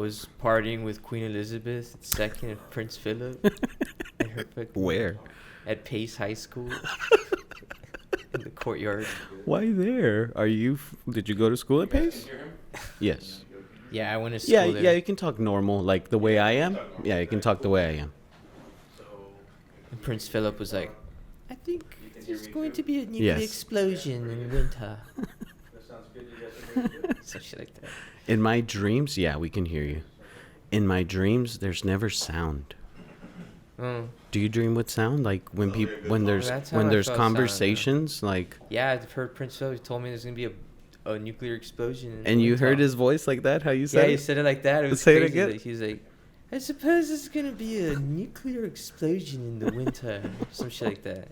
was partying with Queen Elizabeth II and Prince Philip. At her Where? At Pace High School. In the courtyard. Why there? Did you go to school at Pace? Yes. Yeah, I went to school there. Yeah, you can talk normal, like the way I am. Yeah, you can talk the way I am. And Prince Philip was like, I think there's going to be a nuclear explosion in winter. So shit like that. In my dreams, yeah, we can hear you. In my dreams, there's never sound. Oh. Do you dream with sound? Like when there's conversations, sound, like. Yeah, I've heard Prince Philip told me there's gonna be a nuclear explosion. And you heard his voice like that? How you said? Yeah, it? he said it like that. It was Say crazy. it again. Like, he was like, I suppose there's gonna be a nuclear explosion in the winter, some shit like that.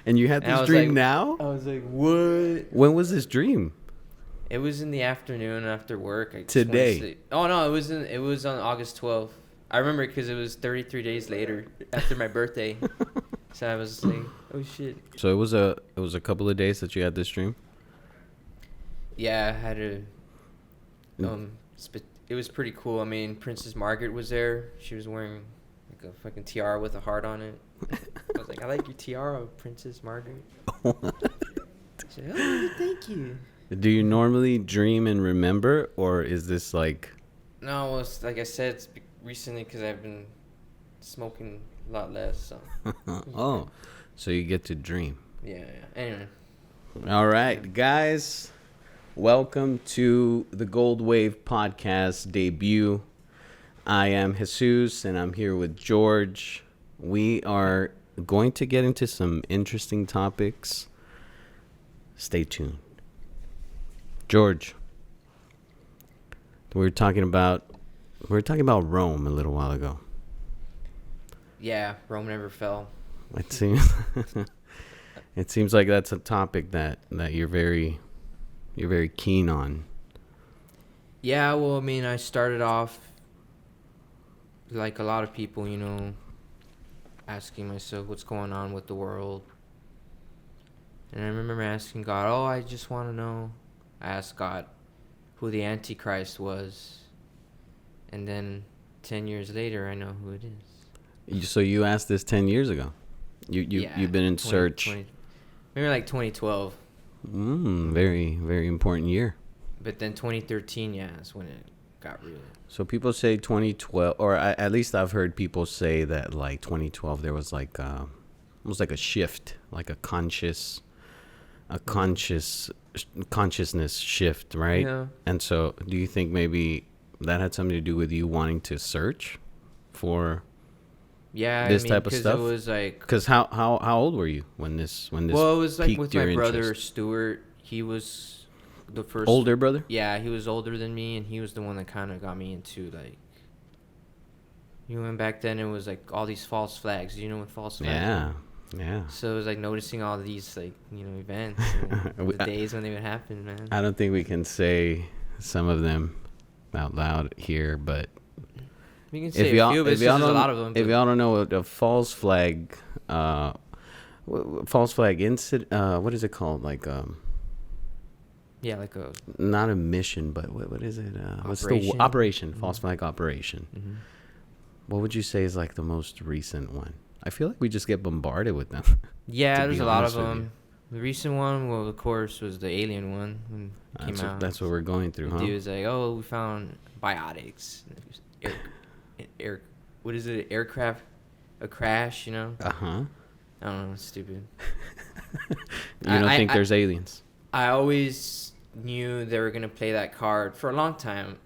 And you had this dream like, now? I was like, what? When was this dream? It was in the afternoon after work. Today. Oh no, it was on August 12th. I remember because it was 33 days later after my birthday. So I was like, oh shit. So it was a couple of days that you had this dream? Yeah, I had a it was pretty cool. I mean, Princess Margaret was there. She was wearing like a fucking tiara with a heart on it. I was like, I like your tiara, Princess Margaret. She said, oh, thank you. Do you normally dream and remember, or is this like? No, well, it's, like I said, it's recently because I've been smoking a lot less. So. Oh, so you get to dream. Yeah. Anyway. All right, guys. Welcome to the Goldwave podcast debut. I am Jesus, and I'm here with George. We are going to get into some interesting topics. Stay tuned. George, we were talking about Rome a little while ago. Yeah, Rome never fell. It seems like that's a topic that you're very keen on. Yeah, well, I mean, I started off like a lot of people, asking myself what's going on with the world. And I remember asking God, I just want to know. I asked God who the Antichrist was. And then 10 years later, I know who it is. So you asked this 10 years ago? You've been in search. Maybe like 2012. Very, very important year. But then 2013, yeah, is when it got real. So people say 2012, or at least I've heard people say that like 2012 there was like almost like a shift, like a consciousness shift, right? Yeah. And so do you think maybe that had something to do with you wanting to search for this type of stuff? It was like, because how old were you when this well, it was like with my brother interest? Stuart. He was the first older brother. Yeah, he was older than me, and he was the one that kind of got me into like. And back then it was like all these false flags. You know what false flags are? Yeah. So it was like noticing all these like events, and the days when they would happen, man. I don't think we can say some of them out loud here, but we can say a few, but there's a lot of them. If y'all don't know what a false flag incident, what is it called? Like yeah, like a not a mission, but what is it? What's the operation? False flag operation. Mm-hmm. What would you say is like the most recent one? I feel like we just get bombarded with them. Yeah, there's a lot of them. The recent one, well, of course, was the alien one when it came out. That's what we're going through, huh? The dude was like, we found biotics. What is it? Aircraft, a crash, Uh-huh. I don't know, it's stupid. You don't think there's aliens? I always knew they were going to play that card for a long time,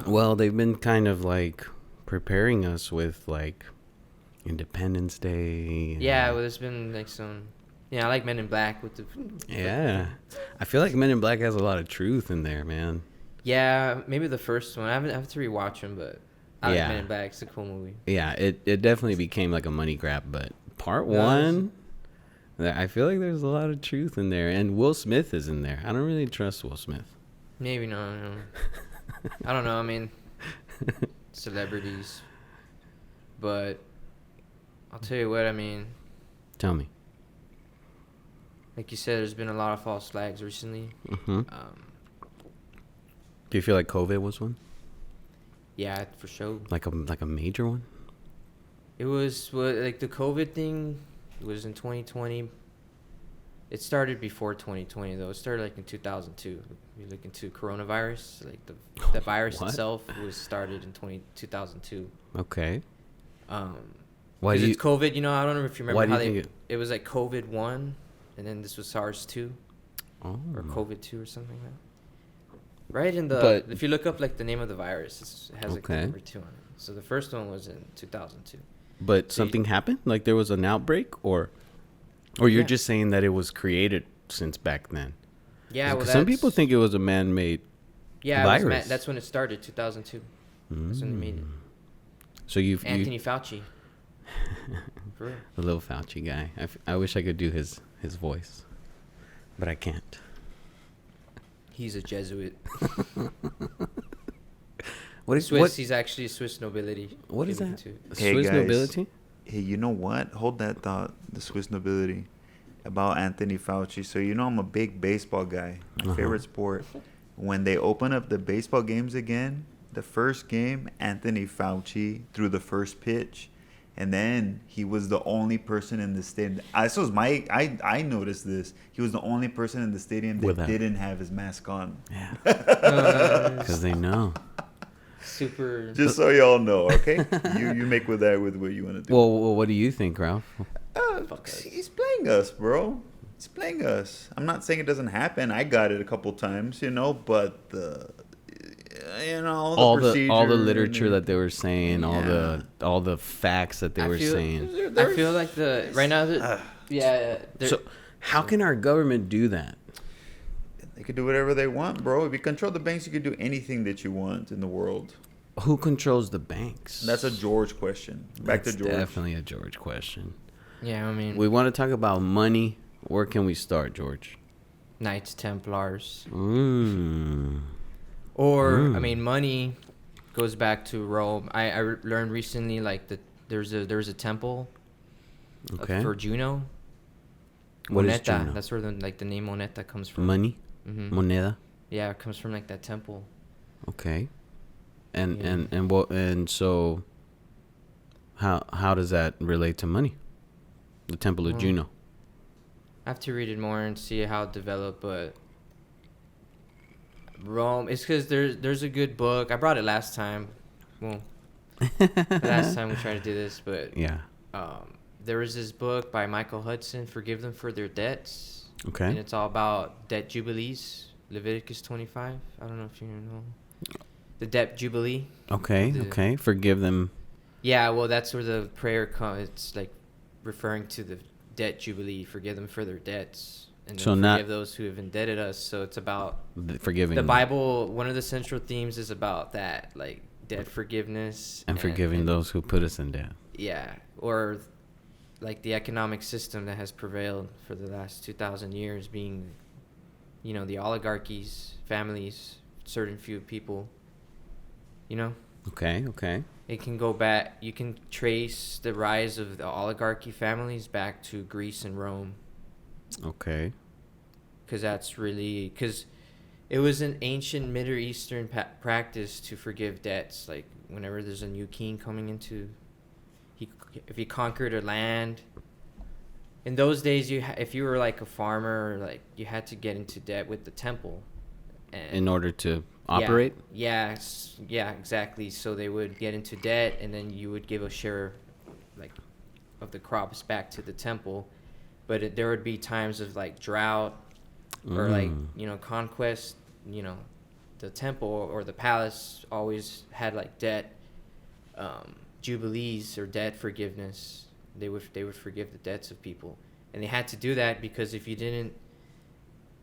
Well, they've been kind of like preparing us with like Independence Day. Yeah, well, there's been like some. Yeah, I like Men in Black with the. Yeah, I feel like Men in Black has a lot of truth in there, man. Yeah, maybe the first one. I have to rewatch them, but I like Men in Black. It's a cool movie. Yeah, it definitely became like a money grab, but part one, I feel like there's a lot of truth in there, and Will Smith is in there. I don't really trust Will Smith. Maybe no. I don't know. I mean, celebrities, but. I'll tell you what, I mean. Tell me. Like you said, there's been a lot of false flags recently. Mm-hmm. Do you feel like COVID was one? Yeah, for sure. Like a major one? It was like the COVID thing. It was in 2020. It started before 2020 though. It started like in 2002. You look into coronavirus, like the virus What? itself was started in 2002. Okay. Um, Why because do you? it's COVID. You know, I don't know if you Why remember do how you they. think It was like COVID 1, and then this was SARS 2 Oh. or COVID 2 or something like that. Right in the But- if you look up like the name of the virus, it has like the Okay. number 2 on it. So the first one was in 2002. But So something happened? Like there was an outbreak, or you're Yeah. just saying that it was created since back then? Yeah, well, Because some people that's- think it was a man-made. yeah, virus. that's when it started, 2002. That's when they made it. So you've Anthony Fauci. For real. the little Fauci guy. I wish I could do his voice, but I can't. He's a Jesuit. What is Swiss. what? He's actually a Swiss nobility. What is If you that? look into it. Hey, Swiss guys. nobility? Hey, you know what? Hold that thought. The Swiss nobility about Anthony Fauci. So you know I'm a big baseball guy. My favorite sport. When they open up the baseball games again, the first game, Anthony Fauci threw the first pitch, and then he was the only person in the stadium. This was I noticed this. He was the only person in the stadium that Without- didn't have his mask on. Yeah, Uh, because they know. super. Just so y'all know, okay? you make with that with what you want to do. Well, what do you think, Ralph? Fuck us. He's playing us, bro. He's playing us. I'm not saying it doesn't happen. I got it a couple times, but the All the procedure literature and that they were saying, Yeah. all the facts that they I were feel- saying. I feel like right now yeah. So how can our government do that? they could do whatever they want, bro. If you control the banks, you could do anything that you want in the world. Who controls the banks? That's a George question. Back That's to George. Definitely a George question. Yeah, I mean, We want to talk about money. Where can we start, George? Knights Templars. Mm. Or I mean, money goes back to Rome. I learned recently like that there's a temple Okay. for Juno. What is Moneta. Juno? That's where the name Moneta comes from. Money, Hmm. moneda. Yeah, it comes from like that temple. Okay. And Yeah. and so how does that relate to money? The Temple of Well, Juno. I have to read it more and see how it developed, but Rome. It's because there's a good book. I brought it last time. Well, the last time we tried to do this, but Yeah. there was this book by Michael Hudson, "Forgive Them for Their Debts," and Okay. it's all about debt jubilees. Leviticus 25. I don't know if you know the debt jubilee. Okay. the- Okay. Forgive them. Yeah, well, that's where the prayer comes. It's like referring to the debt jubilee. Forgive them for their debts, and then So not- forgive those who have indebted us. So it's about Forgiving the them Bible. One of the central themes is about that, like debt forgiveness and forgiving those who put us in debt. Yeah, or like the economic system that has prevailed for the last 2,000 years, being, the oligarchies, families, certain few people. Okay. Okay. It can go back. You can trace the rise of the oligarchy families back to Greece and Rome, Okay. because it was an ancient Middle Eastern practice to forgive debts. Like whenever there's a new king coming into, if he conquered a land. In those days, if you were like a farmer, like you had to get into debt with the temple, and In order to operate. Yeah, exactly. So they would get into debt, and then you would give a share, like, of the crops back to the temple. But there would be times of like drought, or like conquest. The temple or the palace always had like debt jubilees or debt forgiveness. They would forgive the debts of people, and they had to do that because if you didn't,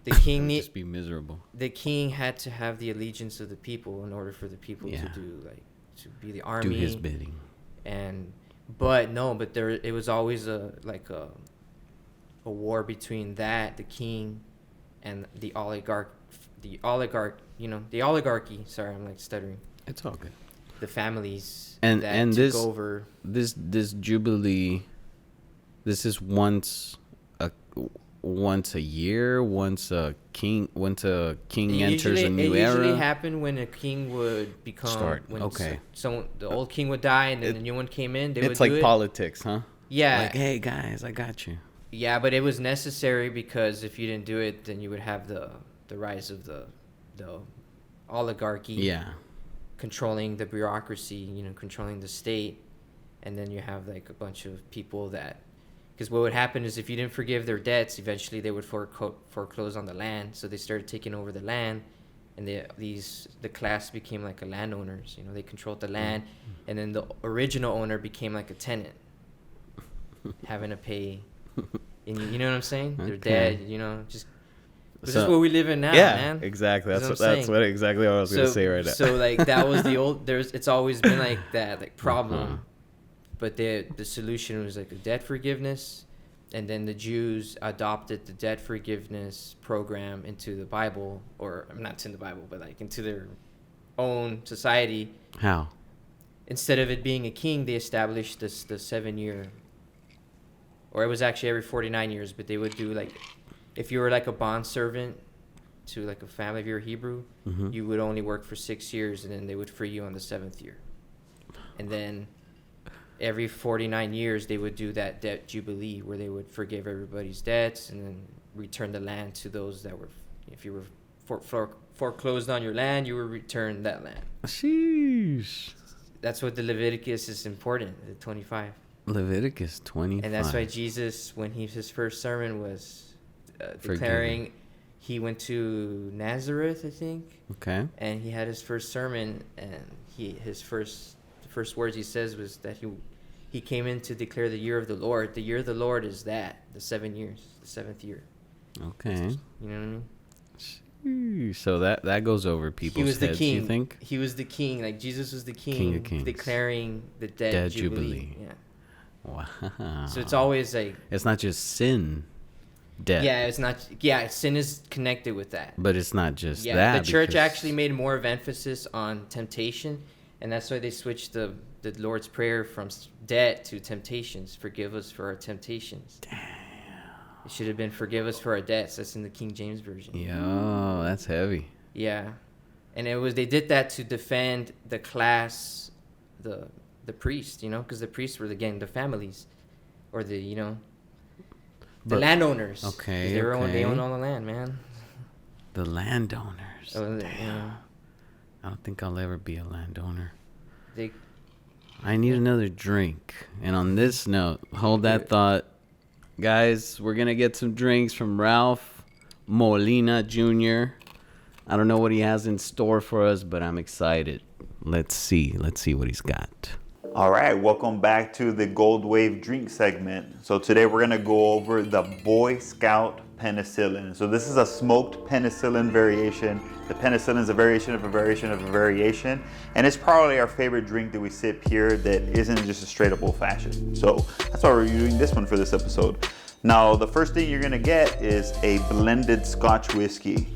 the king It'd just be miserable. the king had to have the allegiance of the people in order for the people Yeah. to be the army. Do his bidding. But there it was always a war between the king and the oligarchy. Sorry, I'm like stuttering. It's all good. The families And- that and took this- over. This jubilee, this is once once a year, once a king enters a new It usually era. happened when a king would become Okay. So the old king would die, and then the new one came in. They would It's do like it. politics, huh? Yeah, Like, hey guys, I got you. yeah, but it was necessary because if you didn't do it, then you would have the rise of the oligarchy. Yeah. Controlling the bureaucracy, controlling the state, and then you have like a bunch of people that, because what would happen is if you didn't forgive their debts, eventually they would foreclose on the land, so they started taking over the land, and the class became like a landowners. They controlled the land, and then the original owner became like a tenant, having to pay. And you know what I'm saying? They're dead. Just. This is what we live in now, man. Exactly. That's what exactly what I was gonna say right now. So like that was the old. It's always been like that, like problem, but the solution was like a debt forgiveness, and then the Jews adopted the debt forgiveness program into the Bible, or not in the Bible, but like into their own society. How? Instead of it being a king, they established the 7-year, or it was actually every 49 years, but they would do like. If you were like a bond servant to like a family, if you're Hebrew, you would only work for 6 years, and then they would free you on the 7th year. And then every 49 years, they would do that debt jubilee where they would forgive everybody's debts and then return the land to those that were, if you were foreclosed on your land, you would return that land. Sheesh. That's what the Leviticus is important, the 25. Leviticus 25. And that's why Jesus, when his first sermon was... declaring, he went to Nazareth, I think. Okay. And he had his first sermon, and the first words he says was that he came in to declare the year of the Lord. The year of the Lord is the 7 years, the 7th year. Okay. You know what I mean? So that goes over people's heads. King. You think? He was the king. Like Jesus was the king, King of Kings. declaring the debt jubilee. Yeah. Wow. So it's always like, it's not just sin. Debt. Yeah, it's not. Yeah, sin is connected with that. But it's not just that. Yeah, the church actually made more of emphasis on temptation, and that's why they switched the Lord's Prayer from debt to temptations. Forgive us for our temptations. Damn. It should have been forgive us for our debts. That's in the King James Version. Yo, that's heavy. Yeah, and they did that to defend the class, the priests, because the priests were again the families, or the landowners. Okay. They own all the land, man. The landowners. Oh, damn. I don't think I'll ever be a landowner. They I need another drink. And on this note, hold that thought. Guys, we're going to get some drinks from Ralph Molina Jr. I don't know what he has in store for us, but I'm excited. Let's see what he's got. All right, welcome back to the Goldwave drink segment. So today we're gonna go over the Boy Scout penicillin. So this is a smoked penicillin variation. The penicillin is a variation of a variation of a variation, and it's probably our favorite drink that we sip here that isn't just a straight up old fashioned. So that's why we're doing this one for this episode. Now, the first thing you're gonna get is a blended Scotch whiskey.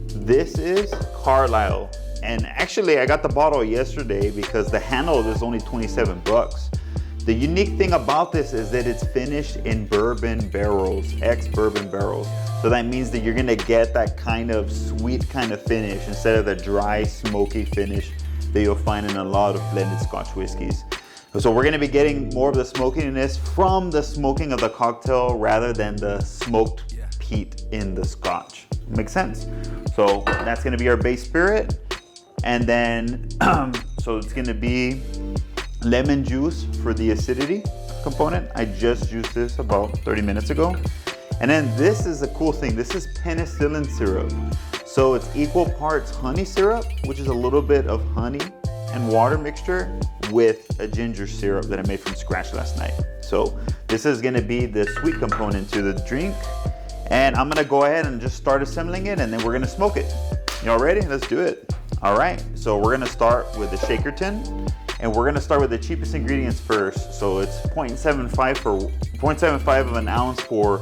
This is Carlisle. And actually, I got the bottle yesterday because the handle is only 27 bucks. The unique thing about this is that it's finished in bourbon barrels, ex-bourbon barrels. So that means that you're gonna get that kind of sweet kind of finish instead of the dry, smoky finish that you'll find in a lot of blended Scotch whiskeys. So we're gonna be getting more of the smokiness from the smoking of the cocktail rather than the smoked peat in the Scotch. Makes sense? So that's gonna be our base spirit. And then, so it's gonna be lemon juice for the acidity component. I just used this about 30 minutes ago. And then this is a cool thing. This is penicillin syrup. So it's equal parts honey syrup, which is a little bit of honey and water mixture with a ginger syrup that I made from scratch last night. So this is gonna be the sweet component to the drink. And I'm gonna go ahead and just start assembling it, and then we're gonna smoke it. Y'all ready? Let's do it. All right, so we're gonna start with the shaker tin, and we're gonna start with the cheapest ingredients first. So it's 0.75 of an ounce for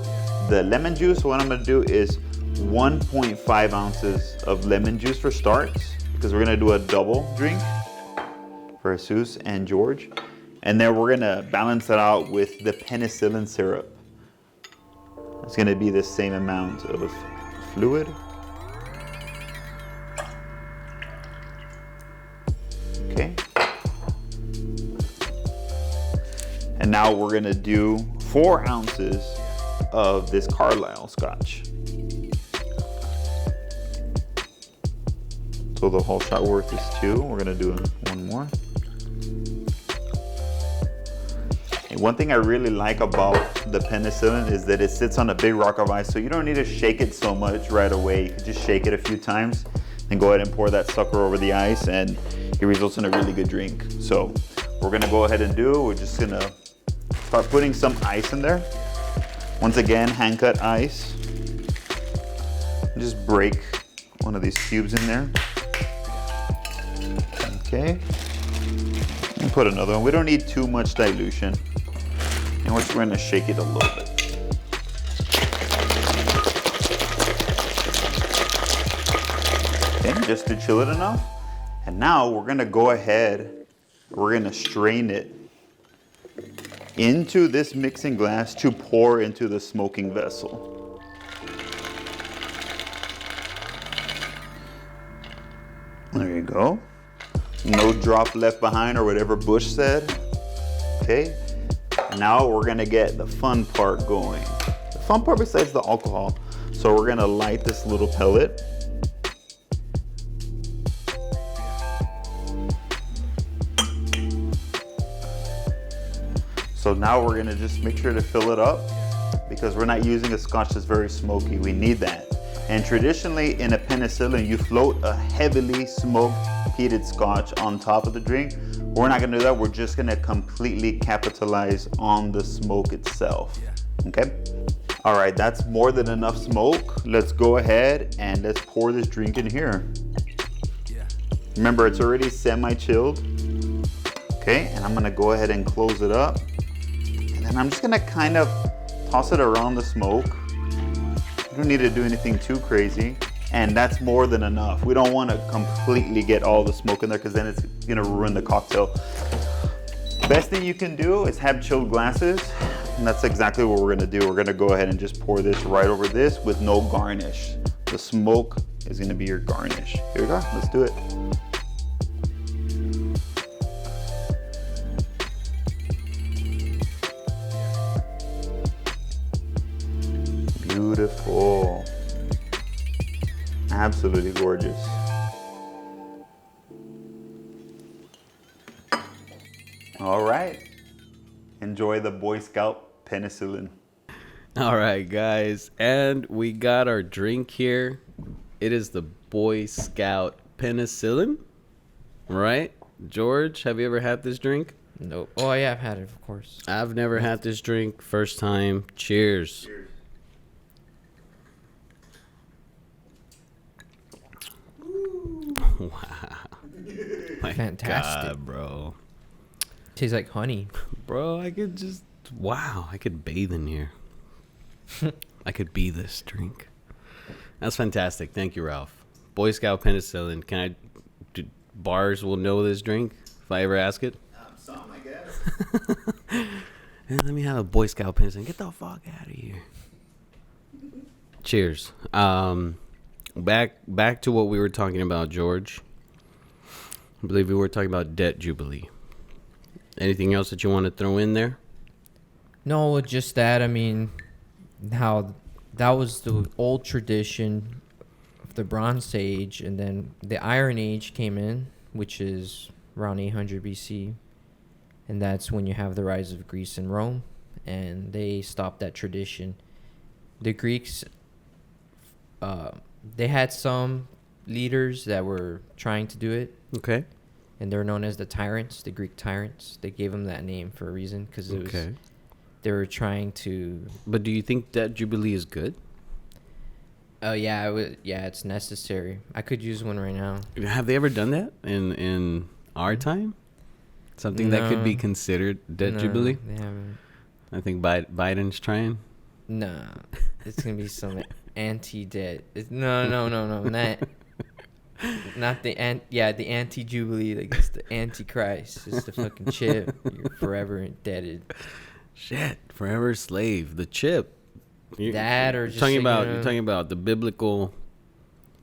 the lemon juice. So what I'm gonna do is 1.5 ounces of lemon juice for starts, because we're gonna do a double drink for Jesus and George. And then we're gonna balance it out with the penicillin syrup. It's going to be the same amount of fluid. Okay. And now we're going to do 4 ounces of this Carlisle Scotch. So the whole shot worth is 2. We're going to do 1 more. And one thing I really like about the penicillin is that it sits on a big rock of ice, so you don't need to shake it so much right away. You can just shake it a few times and go ahead and pour that sucker over the ice, and it results in a really good drink. So what we're gonna go ahead and do, we're just gonna start putting some ice in there. Once again, hand cut ice. Just break one of these cubes in there. Okay. And put another one. We don't need too much dilution. And we're just going to shake it a little bit. Okay, just to chill it enough. And now we're going to go ahead, we're going to strain it into this mixing glass to pour into the smoking vessel. There you go. No drop left behind, or whatever Bush said. Okay. Now we're gonna get the fun part going. The fun part besides the alcohol. So we're gonna light this little pellet. So now we're gonna just make sure to fill it up, because we're not using a scotch that's very smoky. We need that. And traditionally in a penicillin, you float a heavily smoked peated scotch on top of the drink. We're not gonna do that. We're just gonna completely capitalize on the smoke itself. Okay? All right, that's more than enough smoke. Let's go ahead and let's pour this drink in here. Remember, it's already semi-chilled. Okay, and I'm gonna go ahead and close it up. And then I'm just gonna kind of toss it around the smoke. You don't need to do anything too crazy. And that's more than enough. We don't want to completely get all the smoke in there, because then it's gonna ruin the cocktail. Best thing you can do is have chilled glasses. And that's exactly what we're gonna do. We're gonna go ahead and just pour this right over this with no garnish. The smoke is gonna be your garnish. Here we go, let's do it. Beautiful. Absolutely gorgeous. All right. Enjoy the Boy Scout penicillin. All right, guys. And we got our drink here. It is the Boy Scout penicillin. Right? George, have you ever had this drink? Nope. Oh, yeah, I've had it, of course. I've never had this drink. First time. Cheers. Cheers. Wow. My Fantastic. God, bro. Tastes like honey. Bro, I could just... Wow, I could bathe in here. I could be this drink. That's fantastic. Thank you, Ralph. Boy Scout penicillin. Can I... Do bars will know this drink if I ever ask it? Some, I guess. Hey, let me have a Boy Scout penicillin. Get the fuck out of here. Cheers. Back to what we were talking about, George. I believe we were talking about debt jubilee. Anything else that you want to throw in there? No, just that. I mean, how that was the old tradition of the Bronze Age, and then the Iron Age came in, which is around 800 BC, and that's when you have the rise of Greece and Rome, and they stopped that tradition. The Greeks, they had some leaders that were trying to do it. Okay. And they're known as the tyrants, the Greek tyrants. They gave them that name for a reason, because they were trying to. But do you think debt jubilee is good? Oh yeah, yeah, it's necessary. I could use one right now. Have they ever done that in our time? Something that could be considered debt jubilee? They haven't. I think Biden's trying. Nah, it's gonna be some anti-debt. No, not the the anti-jubilee. Like, it's the antichrist. It's the fucking chip. You're forever indebted. Shit, forever slave. The chip. that or just you're talking about the biblical.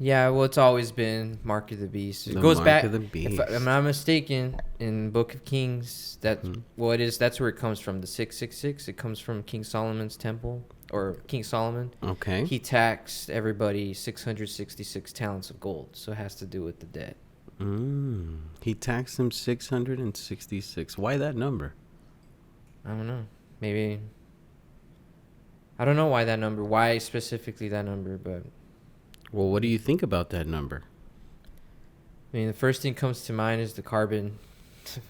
Yeah, well, it's always been Mark of the Beast. It The goes Mark back. of the Beast. If I'm not mistaken, in Book of Kings, that's what it is. That's where it comes from. The 666. It comes from King Solomon's temple, or King Solomon. Okay. He taxed everybody 666 talents of gold, so it has to do with the debt. He taxed them 666. Why that number? I don't know. Maybe. I don't know why that number. Why specifically that number, but. Well, what do you think about that number? I mean, the first thing comes to mind is the carbon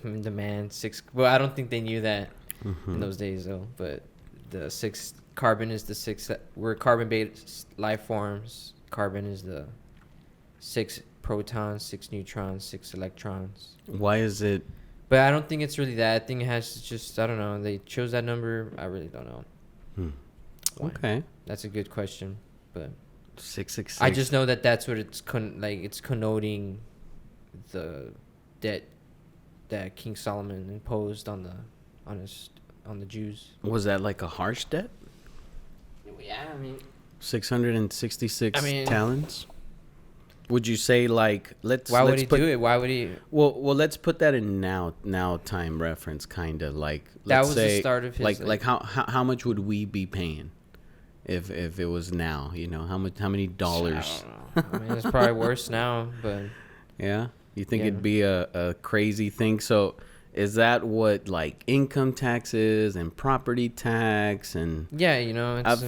demand. Well, I don't think they knew that in those days, though. But the carbon is the six. We're carbon-based life forms. Carbon is the 6 protons, 6 neutrons, 6 electrons. Why is it? But I don't think it's really that. I think it has to just. I don't know. They chose that number. I really don't know. Why. Okay. That's a good question, but. 666. I just know that that's what it's it's connoting the debt that King Solomon imposed on the Jews. Was that like a harsh debt? Yeah, I mean 666 talents. Would you say like Why would he do it? Why would he? Well, let's put that in now time reference, kind of like. That was the start of his. Like how much would we be paying? If it was now, how many dollars? I don't know. I mean, it's probably worse now, but yeah, you think it'd be a crazy thing? So, is that what like income taxes and property tax and? Yeah, it's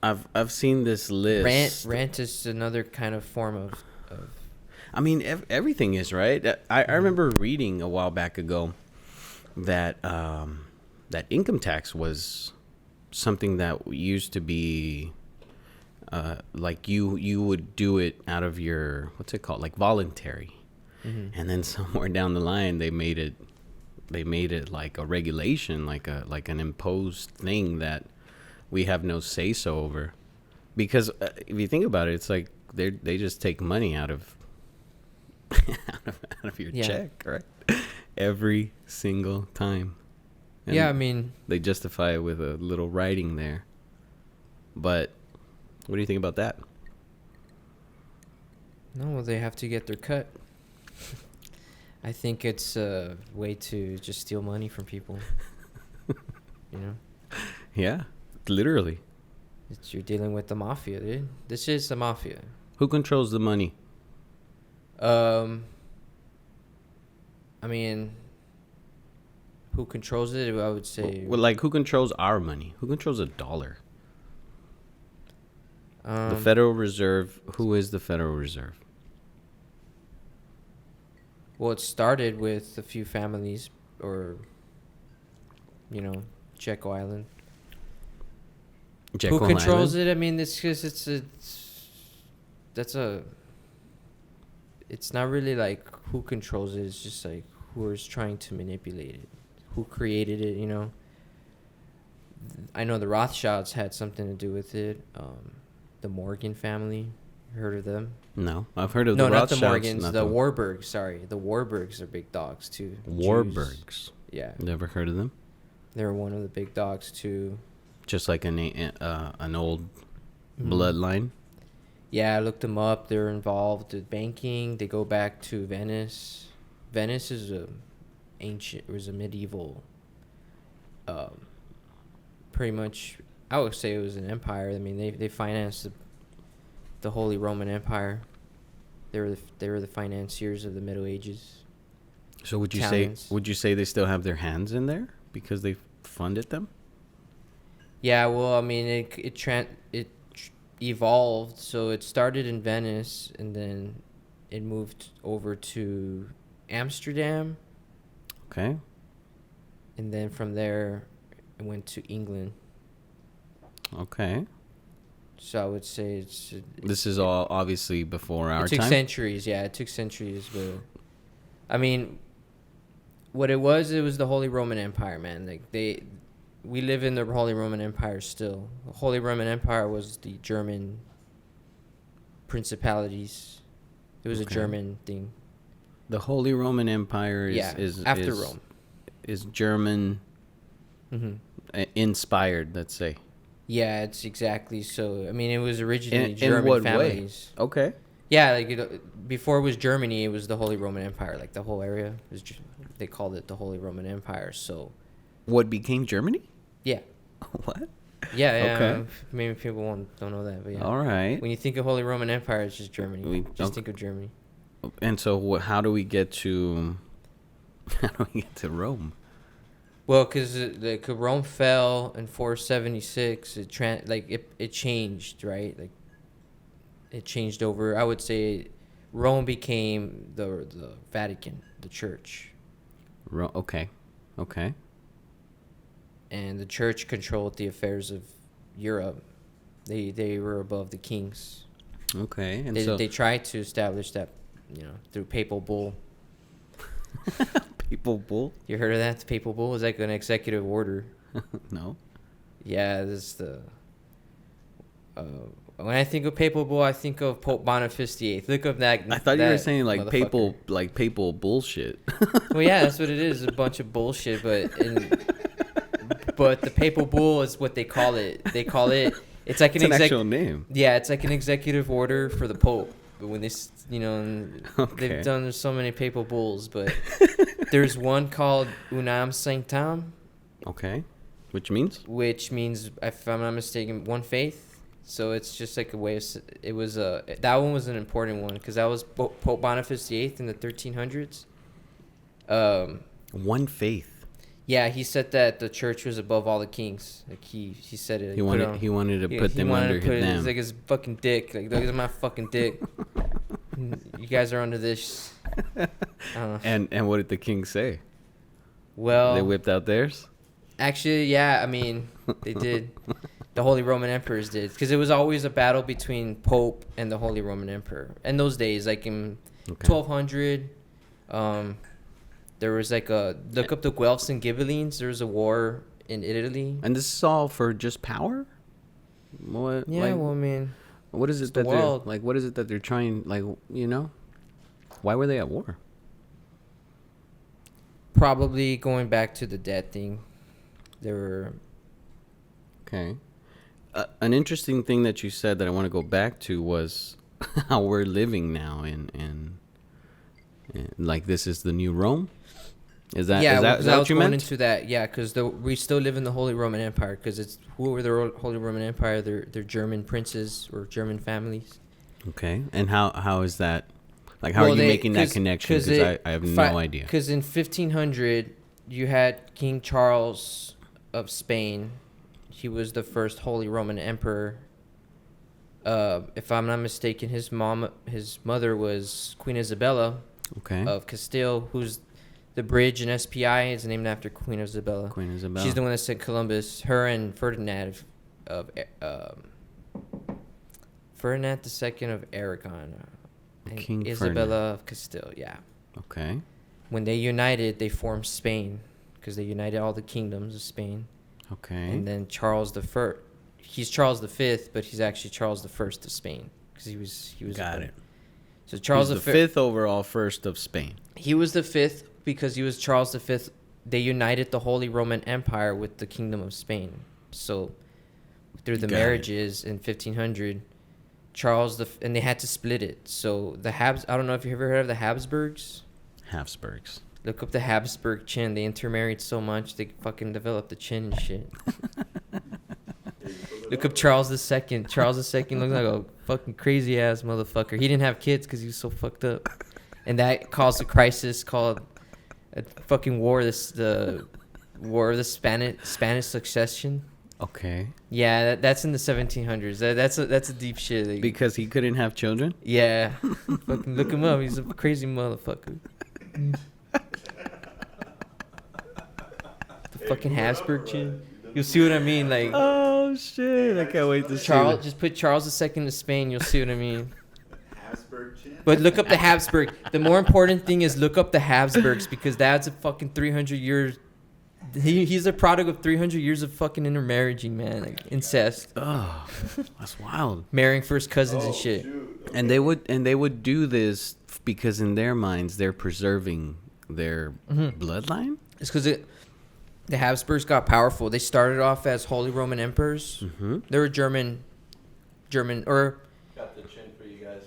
I've seen this list. Rent is another kind of form of. I mean, everything is right. I remember reading a while back ago that that income tax was something that used to be like you would do it out of your, what's it called, like voluntary, and then somewhere down the line they made it like a regulation, like an imposed thing that we have no say so over, because if you think about it, it's like they just take money out of out of your check, right, every single time. And I mean, they justify it with a little writing there. But what do you think about that? No, well, they have to get their cut. I think it's a way to just steal money from people. Yeah, literally. You're dealing with the mafia, dude. This is the mafia. Who controls the money? I mean, who controls it? I would say. Well, like, who controls our money? Who controls a dollar? The Federal Reserve. Who is the Federal Reserve? Well, it started with a few families, or Jekyll Island. Jekyll Who controls Island? it? I mean, it's because it's not really like who controls it. It's just like who is trying to manipulate it, who created it. I know the Rothschilds had something to do with it. The Morgan family, heard of them? No, I've heard of the Rothschilds. No, not the Morgans. The Warburgs. Sorry, the Warburgs are big dogs too. Warburgs. Jews. Yeah. Never heard of them. They're one of the big dogs too. Just like an old bloodline. Yeah, I looked them up. They're involved with banking. They go back to Venice. Venice is was a medieval. Pretty much, I would say it was an empire. I mean, they financed the Holy Roman Empire. They were the financiers of the Middle Ages. So would Italians. you say they still have their hands in there because they funded them? Yeah, well, I mean, it evolved. So it started in Venice, and then it moved over to Amsterdam. Okay. And then from there, it went to England. Okay. So I would say this is all obviously before our time. It took centuries, yeah. It took centuries, but I mean, what it was the Holy Roman Empire, man. Like we live in the Holy Roman Empire still. The Holy Roman Empire was the German principalities. It was a German thing. The Holy Roman Empire is after Rome. Is German inspired, let's say. Yeah, it's exactly so. I mean, it was originally In German what families. way? Okay. Yeah, like before it was Germany, it was the Holy Roman Empire. Like the whole area was, they called it the Holy Roman Empire. So, What became Germany? yeah, What? yeah. Okay. Maybe people don't know that, but yeah. All right. When you think of Holy Roman Empire, it's just Germany. Just okay. think of Germany. And so, how do we get to? How do we get to Rome? Well, because Rome fell in 476, it changed, right? Like it changed over. I would say Rome became the Vatican, the church, Okay. Okay. and the church controlled the affairs of Europe. They were above the kings. Okay. And They tried to establish that, through papal bull. People bull? You heard of that? The papal bull is like an executive order. No. Yeah, this is the. When I think of papal bull, I think of Pope Boniface VIII. Look up that. I thought you were saying like motherfucker. papal bullshit. Well, yeah, that's what it is. A bunch of bullshit, but the papal bull is what they call it. They call it. It's like It's an actual name. Yeah, it's like an executive order for the Pope. But when Okay. they've done so many papal bulls, but there's one called Unam Sanctam, Okay. Which means? which means, if I'm not mistaken, one faith. So it's just like a way of. It was that one was an important one because that was Pope Boniface VIII in the 1300s. One faith. Yeah, he said that the church was above all the kings. Like he said it. He wanted to put them under them. It's like his fucking dick. Like, look at my fucking dick. You guys are under this. I don't know. And what did the king say? Well, They whipped out theirs? actually, yeah. I mean, they did. The Holy Roman Emperors did, because it was always a battle between Pope and the Holy Roman Emperor. In those days, like in 1200, there was like look up the Guelphs and Ghibellines. There was a war in Italy. And this is all for just power? What? Yeah, like, well, I mean, what is it's it the that they're world. like? What is it that they're trying? Like, why were they at war? probably going back to the debt thing. There were. Okay. An interesting thing that you said that I want to go back to was how we're living now in like this is the new Rome. Is that Yeah, is that, because is that I what was you going meant? into that. Yeah, because we still live in the Holy Roman Empire. Because it's who were the Holy Roman Empire? They're German princes or German families. Okay. And how is that? Like, how are you making that connection? Because I have no idea. Because in 1500, you had King Charles of Spain. He was the first Holy Roman Emperor. If I'm not mistaken, his mother was Queen Isabella Okay. of Castile, who's the bridge in SPI is named after Queen Isabella. Queen Isabella. She's the one that sent Columbus. Her and Ferdinand Ferdinand II of Aragon. And King Isabella Ferdinand. of Castile, yeah. Okay. When they united, they formed Spain because they united all the kingdoms of Spain. Okay. And then Charles the First, he's Charles V, but he's actually Charles the First of Spain because he was. Got it. So Charles He's the fifth overall first of Spain. He was the fifth because he was Charles V. They united the Holy Roman Empire with the Kingdom of Spain. So through the marriages in 1500, and they had to split it. So the I don't know if you've ever heard of the Habsburgs. Habsburgs. Look up the Habsburg chin. They intermarried so much they fucking developed the chin and shit. Look up Charles II. Charles II looks like a fucking crazy ass motherfucker. He didn't have kids because he was so fucked up, and that caused a crisis called a fucking war. The War of the Spanish Succession. Okay. Yeah, that's in the 1700s. That's a deep shit. Like, Because he couldn't have children? yeah, fucking look him up. He's a crazy motherfucker. The fucking Habsburg chin. You'll see what I mean. Like, Oh, shit. I can't wait to see Charles, it. just put Charles II of Spain. You'll see what I mean. Habsburg chin. But look up the Habsburg. The more important thing is look up the Habsburgs because that's a fucking 300 years. He's a product of 300 years of fucking intermarrying, man. Like incest, Oh, that's wild. marrying first cousins and shit. And they would do this because in their minds they're preserving their bloodline. It's because the Habsburgs got powerful. They started off as Holy Roman Emperors. Mm-hmm. They were German, or Got the chin for you guys.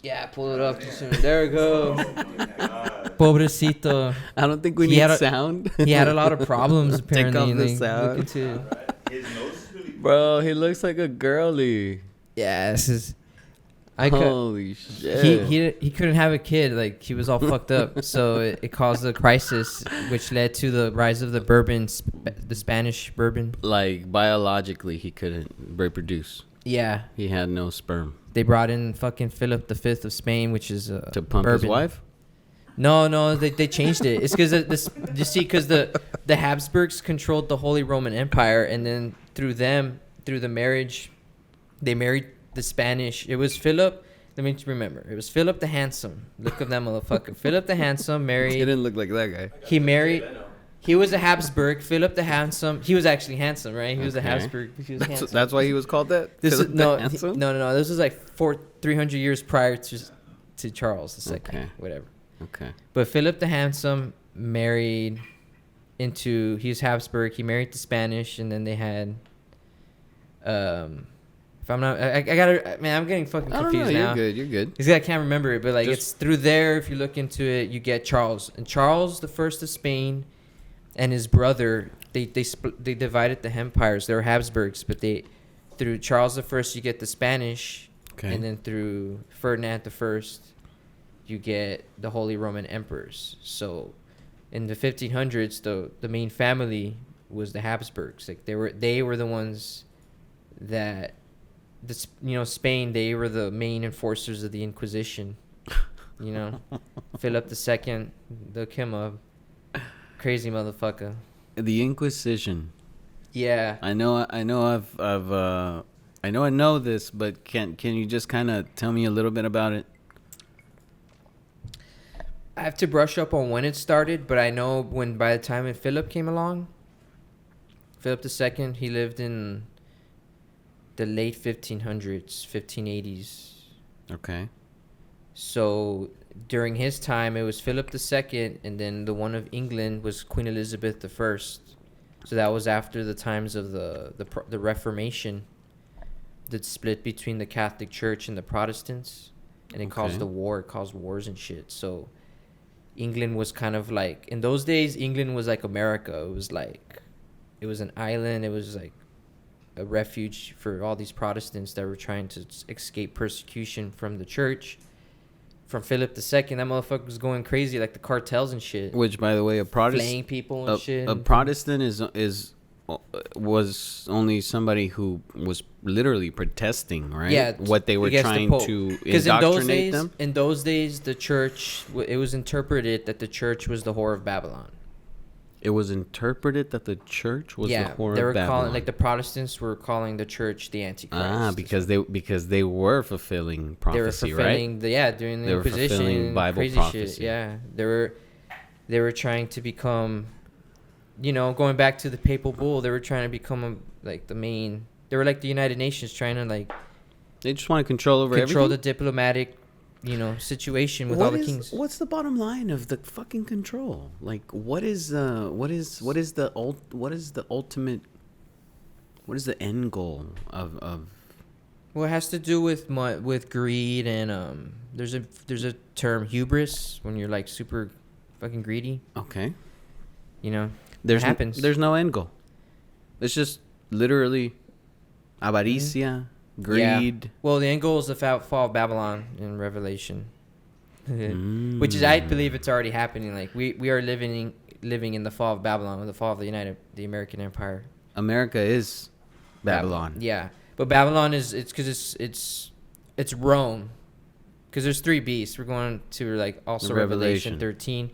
yeah, pull it up too soon. There we go. Oh my God. Pobrecito. I don't think we He need had a- sound. He had a lot of problems apparently. Take off and the they sound. look into- His nose is really Bro, he looks like a girly. Yeah, this is. I could. Holy shit. He couldn't have a kid. Like he was all fucked up. So it caused a crisis, which led to the rise of the bourbon, the Spanish bourbon. Like, biologically, he couldn't reproduce. Yeah, He had no sperm. they brought in fucking Philip V of Spain, which is To pump his bourbon. wife? No, they changed it. It's because this. You see, because the Habsburgs controlled the Holy Roman Empire, and then through the marriage, they married the Spanish. It was Philip. Let me remember. It was Philip the Handsome. Look at that motherfucker. Philip the Handsome He married. didn't look like that guy. He married. He was a Habsburg. Philip the Handsome. He was actually handsome, right? He was a Okay. Habsburg. He was handsome. That's why he was called that? This is, Philip the no, Handsome? no. This was like 300 years prior to Charles II. Okay. Whatever. Okay. But Philip the Handsome married into. He was Habsburg. He married the Spanish, and then they had. If I'm not, I gotta. Man, I'm getting fucking I don't know. confused now. You're good. Because I can't remember it, but like Just- it's through there. If you look into it, you get Charles and Charles the First of Spain, and his brother. They divided the empires. They were Habsburgs, but through Charles the First you get the Spanish, Okay. and then through Ferdinand the First, you get the Holy Roman Emperors. So, in the 1500s, the main family was the Habsburgs. Like they were the ones that. Spain, they were the main enforcers of the Inquisition. Philip II, look him up. Crazy motherfucker. The Inquisition. Yeah. I know I know this, but can you just kind of tell me a little bit about it? I have to brush up on when it started, but I know by the time Philip came along, Philip II, he lived in the late 1500s, 1580s. Okay. So during his time, it was Philip II, and then the one of England was Queen Elizabeth I. So that was after the times of the Reformation, that split between the Catholic Church and the Protestants, and it caused a war. It caused wars and shit. So England was kind of like, in those days, England was like America. It was an island. It was like a refuge for all these Protestants that were trying to escape persecution from the church. From Philip II, that motherfucker was going crazy, like the cartels and shit. Which, by the way, a Protestant, Flaying people and shit. a Protestant was only somebody who was literally protesting, right? Yeah, what they were against the trying Pope. to 'Cause indoctrinate them. in those days, the church, it was interpreted that the church was the whore of Babylon. It was interpreted that the church was the whore they were of Babylon. calling, like the Protestants were calling the church the Antichrist. because they were fulfilling prophecy, They were fulfilling right? during the They were Inquisition, fulfilling Bible crazy prophecy. shit. Yeah, they were trying to become, going back to the papal bull. They were trying to become like the main. They were like the United Nations, trying to like They just want to control control everything. the diplomatic, situation with all the kings. What's the bottom line of the fucking control? Like, what is the end goal of? Well, it has to do with greed and there's a term, hubris, when you're like super fucking greedy. Okay. It happens. There's no end goal. It's just literally avaricia, greed. Yeah. Well, the end goal is the fall of Babylon in Revelation, which is, I believe, it's already happening. Like we are living in the fall of Babylon, the fall of the American Empire. America is Babylon. Yeah, but Babylon is because it's Rome, because there's three beasts. We're going to like also Revelation 13.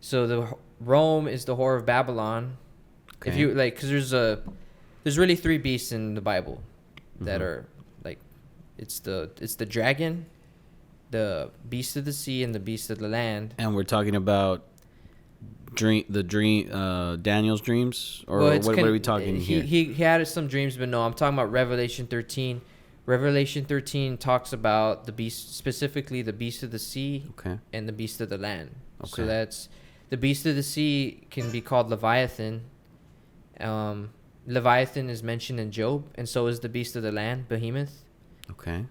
So the Rome is the whore of Babylon. Okay. If you like, because there's really three beasts in the Bible that are like, it's the dragon, the beast of the sea, and the beast of the land. And we're talking about Daniel's dreams, or Well, what are we talking here? He had some dreams, but no, I'm talking about Revelation 13. Revelation 13 talks about the beast, specifically the beast of the sea, Okay. and the beast of the land. Okay. So that's the beast of the sea can be called Leviathan, Leviathan is mentioned in Job, and so is the beast of the land, Behemoth. Okay.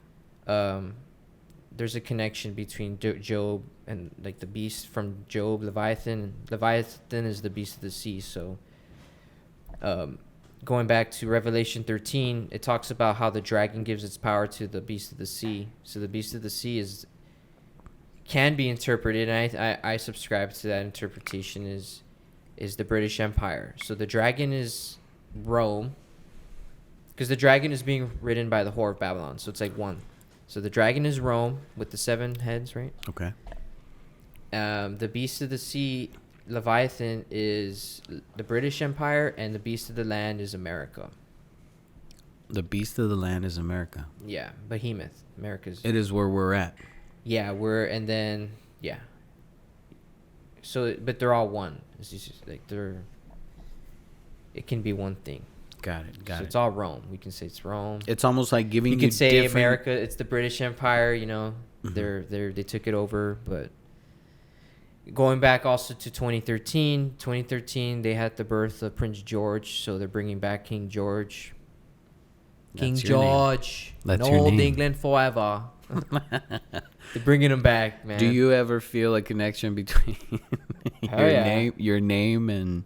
There's a connection between Job and like the beast from Job, Leviathan. Leviathan is the beast of the sea. So, going back to Revelation 13, it talks about how the dragon gives its power to the beast of the sea. So the beast of the sea can be interpreted, and I subscribe to that interpretation, is the British Empire. So the dragon is Rome, because the dragon is being ridden by the whore of Babylon. So it's like one. So the dragon is Rome with the 7 heads, right? Okay. The beast of the sea, Leviathan, is the British Empire, and the beast of the land is America. The beast of the land is America. Yeah, Behemoth. America's. It is where we're at. Yeah, yeah. So, but they're all one. It's just like it can be one thing. Got it. So it's all Rome. We can say it's Rome. It's almost like giving you can say different... America. It's the British Empire. You know, Mm-hmm. they took it over. But going back also to 2013, they had the birth of Prince George. So they're bringing back King George. King George. That's your old name. England forever. They're bringing him back, man. Do you ever feel a connection between your name and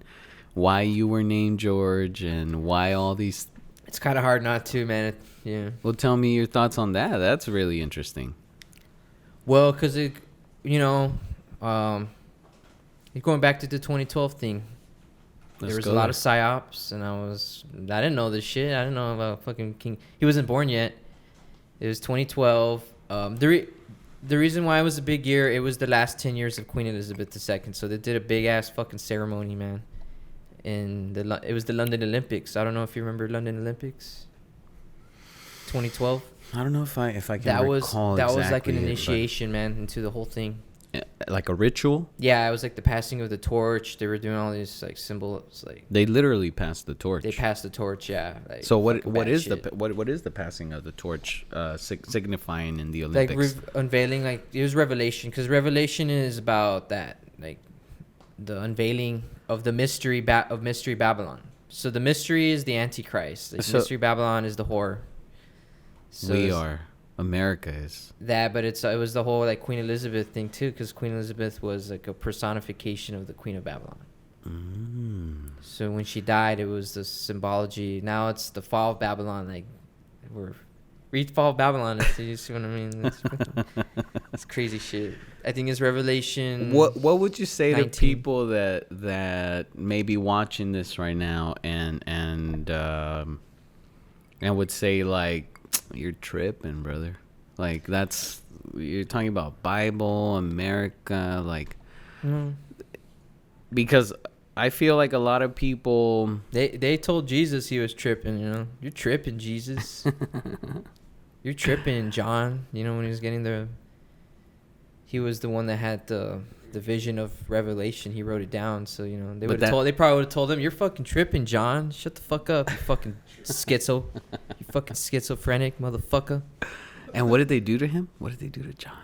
why you were named George and why all these... It's kind of hard not to, man. Yeah. Well, tell me your thoughts on that. That's really interesting. Well, because going back to the 2012 thing, there was a lot of psyops, and I didn't know this shit. I didn't know about fucking King. He wasn't born yet. It was 2012. The reason why it was a big year, it was the last 10 years of Queen Elizabeth II. So they did a big ass fucking ceremony, man. And it was the London Olympics. I don't know if you remember London Olympics. 2012. I don't know if I can recall that was like exactly an initiation, man, into the whole thing. Like a ritual? Yeah, it was like the passing of the torch. They were doing all these like symbols, like They literally passed the torch. they passed the torch. Yeah. Like, So what fucking bad is shit. what is the passing of the torch signifying in the Olympics? Like unveiling, like it was Revelation, because Revelation is about that, like the unveiling of the mystery Babylon. So the mystery is the Antichrist. Like, mystery Babylon is the whore. So America is that, but it was the whole like Queen Elizabeth thing too, because Queen Elizabeth was like a personification of the Queen of Babylon. So when she died, it was the symbology. Now it's the fall of Babylon. Like read Fall of Babylon. You see what I mean? It's crazy shit. I think it's Revelation. What would you say 19. to people that may be watching this right now and would say like, you're tripping, brother? Like you're talking about Bible, America, like because I feel like a lot of people They told Jesus he was tripping. You're tripping, Jesus. You're tripping, John. When he was getting he was the one that had the vision of Revelation. He wrote it down. So they probably would have told him, "You're fucking tripping, John. Shut the fuck up, you fucking schizo. You fucking schizophrenic motherfucker." And what did they do to him? What did they do to John?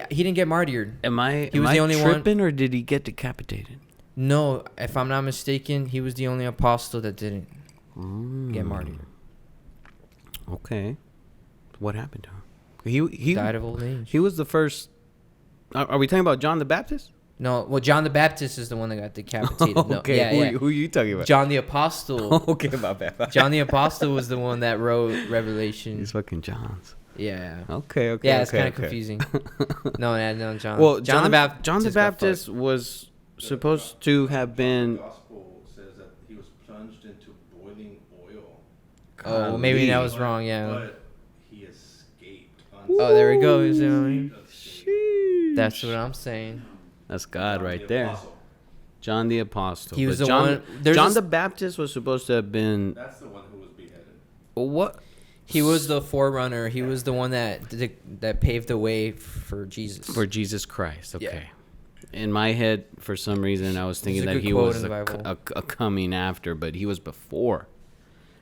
He didn't get martyred. He was the only tripping, or did he get decapitated? No, if I'm not mistaken, he was the only apostle that didn't get martyred. Okay, what happened to him? He died of old age. He was the first. Are we talking about John the Baptist? No, well, John the Baptist is the one that got decapitated. Okay, who are you talking about? John the Apostle. Okay, about that. John the Apostle was the one that wrote Revelation. These fucking Johns. Yeah. Okay. Yeah, it's kind of confusing. No, John. Well, John the Baptist was supposed to have been. The gospel says that he was plunged into boiling oil. Oh, maybe that was wrong. Yeah. But he escaped. Oh, there we go. You see what I mean? Sheesh. That's what I'm saying. That's God right there. John the Apostle. He was but the John, one. John the Baptist was supposed to have been. That's the one who was beheaded. What? He was the forerunner. He was the one that paved the way for Jesus. For Jesus Christ. Okay. Yeah. In my head, for some reason, I was thinking There's a that good he quote was in the Bible. a coming after, but he was before.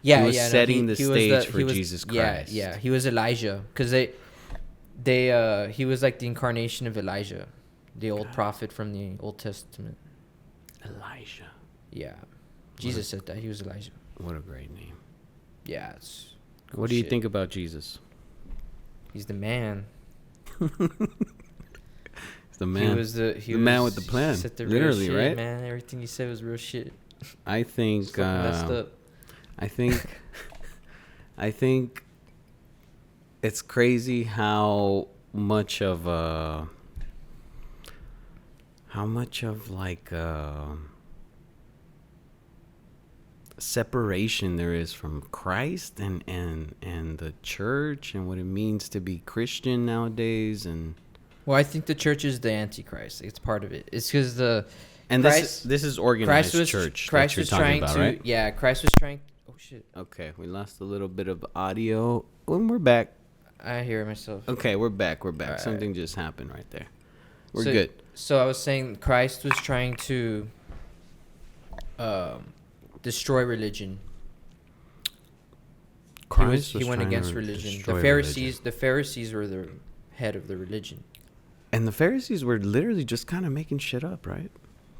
Yeah, he was setting the was stage for Jesus Christ. Yeah. He was Elijah, because he was like the incarnation of Elijah, the old prophet from the Old Testament. Elijah. Yeah. Jesus said that. He was Elijah. What a great name. Yeah, it's cool What do you shit. think about Jesus? He's the man. He's the man. He the man with the plan. He said the Literally, real shit, right? man. Everything he said was real shit. I think. It's fucking messed up. I think. I think. It's crazy how much of like separation there is from Christ and the church and what it means to be Christian nowadays. And Well, I think the church is the Antichrist. It's part of it. It's because this is organized church Christ that you're was talking trying about, to. right? Yeah, Christ was trying. Oh shit! Okay, we lost a little bit of audio. When we're back. I hear it myself. Okay, we're back. We're back. All right. Something just happened right there. We're So- good. So I was saying Christ was trying to destroy religion. He went against religion. The Pharisees were the head of the religion. And the Pharisees were literally just kind of making shit up, right?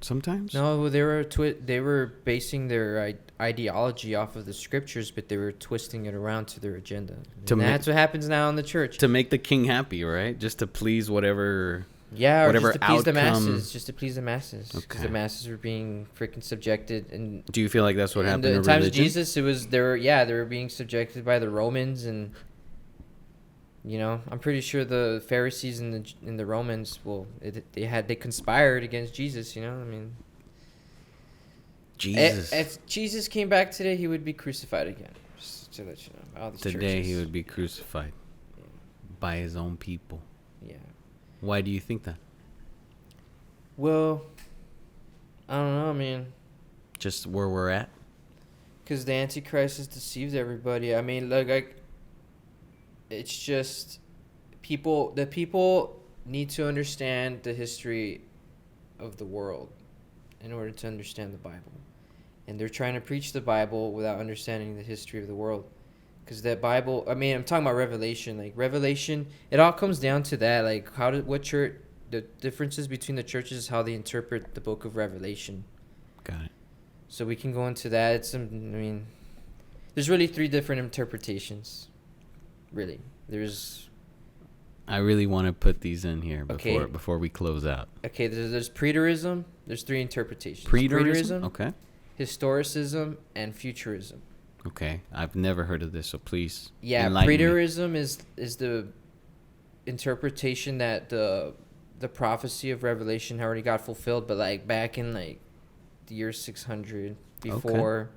Sometimes. No, they were basing their ideology off of the scriptures, but they were twisting it around to their agenda. And that's what happens now in the church. To make the king happy, right? Just to please whatever. Yeah, or whatever just to please the outcome- masses. Just to please the masses. Because Okay. the masses were being freaking subjected. And Do you feel like that's what happened in to the times religion? of Jesus, they were being subjected by the Romans, and I'm pretty sure the Pharisees and the Romans, they conspired against Jesus. I mean, Jesus. if Jesus came back today, he would be crucified again. Just to let you know, all these Today churches. he would be crucified by his own people. Yeah. Why do you think that? Well, I don't know. I mean, Just where we're at? because the Antichrist has deceived everybody. I mean, it's just the people need to understand the history of the world in order to understand the Bible. And they're trying to preach the Bible without understanding the history of the world. Because that Bible, I mean, I'm talking about Revelation. Like, Revelation, it all comes down to that. Like, the differences between the churches is how they interpret the book of Revelation. Got it. So we can go into that. There's really 3 different interpretations. Really. I really want to put these in here Okay. before we close out. Okay, there's preterism. There's 3 interpretations. Preterism? Okay. Historicism, and futurism. Okay. I've never heard of this, so please Yeah, enlighten me. preterism is the interpretation that the prophecy of Revelation already got fulfilled, but like back in like the year 600 before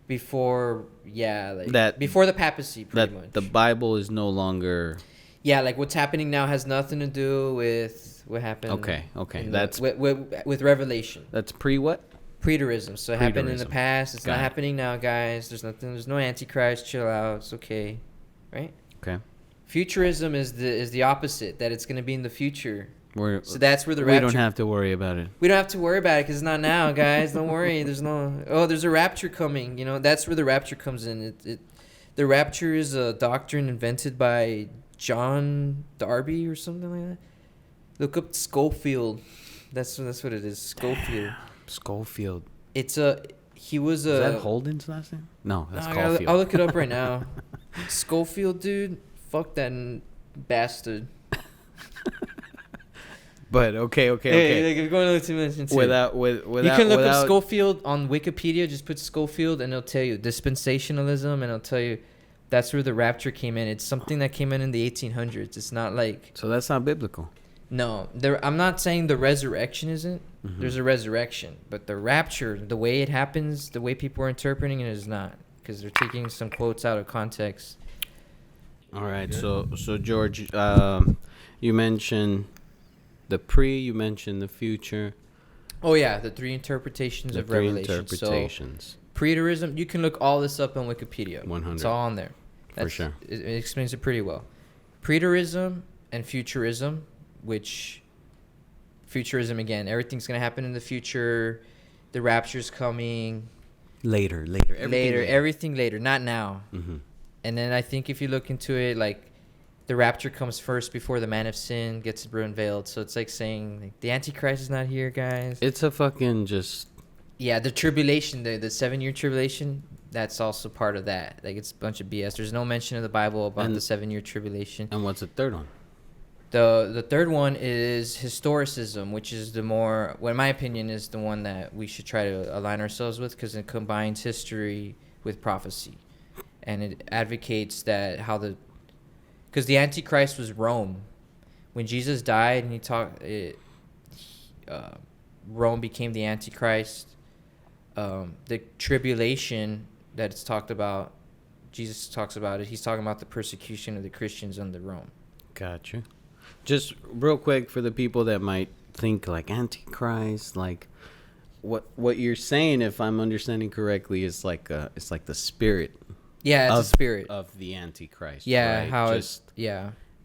before the papacy, pretty much. The Bible is no longer. Yeah, like what's happening now has nothing to do with what happened. Okay. That's with Revelation. That's pre what? Preterism. So it happened in the Preterism. Past. It's Got not it. happening now, guys. There's no Antichrist. Chill out. It's okay, right? Okay. Futurism is the opposite. That it's going to be in the future. So that's where the we rapture. don't have to worry about it. We don't have to worry about it because it's not now, guys. Don't worry. There's a rapture coming. That's where the rapture comes in. The rapture is a doctrine invented by John Darby or something like that. Look up Schofield. That's what it is. Schofield. Schofield. He was Is that Holden's last name? No, that's Caulfield. I'll look it up right now. Schofield, dude. Fuck that bastard. But okay. Hey, you're going a little too much into it. Without You can look up Schofield on Wikipedia. Just put Schofield, and it'll tell you dispensationalism, and it'll tell you that's where the rapture came in. It's something that came in the 1800s. It's not like So that's not biblical. no. I'm not saying the resurrection isn't. Mhm. There's a resurrection, but the rapture, the way it happens, the way people are interpreting it is not, because they're taking some quotes out of context. All right. So George, you mentioned you mentioned the future. Oh yeah, the 3 interpretations The of 3 Revelation. interpretations. So preterism, you can look all this up on Wikipedia. 100. It's all on there. For sure. It explains it pretty well. Preterism and futurism, which futurism again, everything's gonna happen in the future. The rapture's coming Later. everything later, not now. Mm-hmm. And then I think if you look into it, like the rapture comes first before the man of sin gets unveiled. So it's like saying like, the Antichrist is not here, guys. It's a fucking just Yeah, the tribulation, the 7-year tribulation, that's also part of that. Like, it's a bunch of BS. There's no mention in the Bible about And- the 7-year tribulation. And what's the third one? The third one is historicism, which is the more, well, in my opinion, is the one that we should try to align ourselves with, because it combines history with prophecy, and it advocates that because the Antichrist was Rome. When Jesus died and Rome became the Antichrist. The tribulation that it's talked about, Jesus talks about it. He's talking about the persecution of the Christians under Rome. Gotcha. Just real quick for the people that might think like Antichrist, like what you're saying, if I'm understanding correctly, is like it's like the spirit. Yeah, it's a spirit of the Antichrist. Yeah, right? how just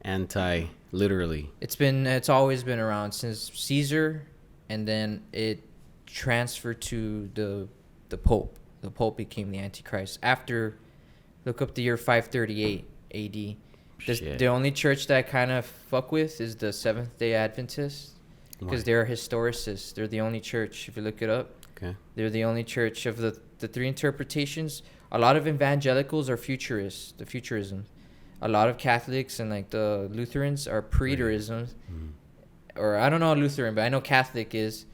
anti, literally. it's always been around since Caesar, and then it transferred to the Pope. The Pope became the Antichrist after. Look up the year 538 AD. The only church that I kind of fuck with is the Seventh-day Adventists, because they're historicists. They're the only church, if you look it up. Okay. They're the only church of the three interpretations. A lot of evangelicals are futurists, the futurism. A lot of Catholics and like the Lutherans are preterism. Or I don't know Lutheran, but I know Catholic is.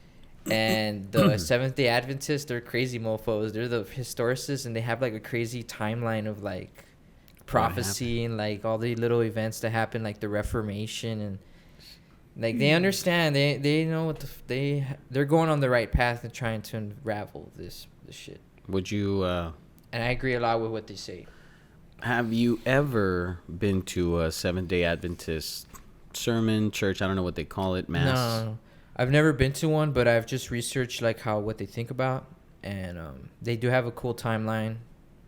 And the Seventh-day Adventists, they're crazy mofos. They're the historicists, and they have like a crazy timeline of like prophecy and like all the little events that happen, like the Reformation, and like they understand, they know what they're going on the right path and trying to unravel this shit. Would you and I agree a lot with what they say. have you ever been to a Seventh-day Adventist sermon, church? I don't know what they call it, mass. No, I've never been to one, but I've just researched like what they think about, and they do have a cool timeline.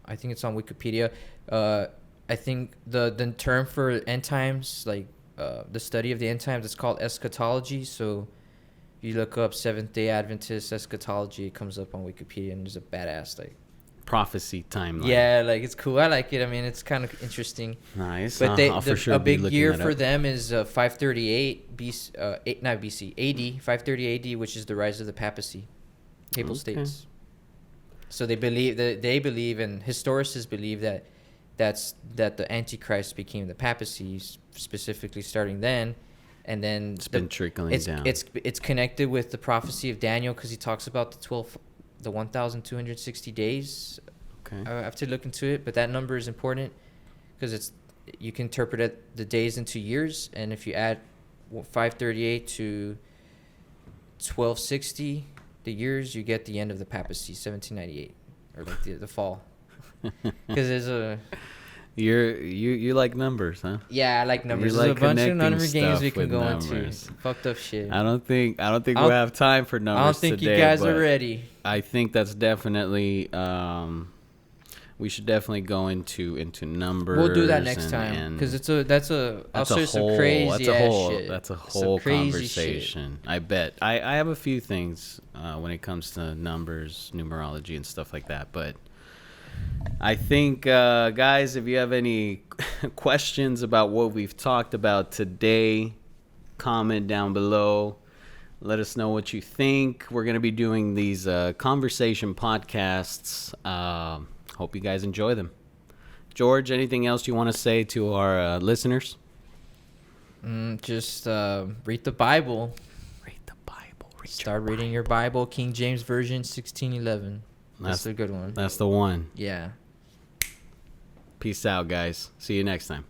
I think it's on Wikipedia. I think the term for end times, like the study of the end times, it's called eschatology. So if you look up Seventh-day Adventist eschatology, it comes up on Wikipedia, and there's a badass like Prophecy timeline. Yeah, like it's cool. I like it. I mean, it's kind of interesting. Nice. But I'll for sure a be big looking year that for up. them is 538 BC, not BC, AD, 530 AD, which is the rise of the papacy, papal states. So they believe and historicists believe that the Antichrist became the papacy, specifically starting then, and then It's been trickling down. It's connected with the prophecy of Daniel, because he talks about the 1,260 days. Okay. I have to look into it, but that number is important because you can interpret the days into years, and if you add 538 to 1260, the years, you get the end of the papacy, 1798, or like the fall. Because there's a you like numbers, huh? I like numbers. You There's like a bunch of connecting number games we stuff can with go numbers. into. Fucked up shit. I don't think we'll have time for numbers I don't think today, you guys but are ready. I think that's definitely we should definitely go into numbers. We'll do that next time, because that's a whole crazy ass shit. That's a whole crazy conversation. I bet. I have a few things when it comes to numbers, numerology, and stuff like that. But I think, guys, if you have any questions about what we've talked about today, comment down below. Let us know what you think. We're going to be doing these conversation podcasts. Hope you guys enjoy them. George, anything else you want to say to our listeners? Just read the Bible. Read the Bible. Start reading your Bible, King James Version, 1611. That's a good one. That's the one. Yeah. Peace out, guys. See you next time.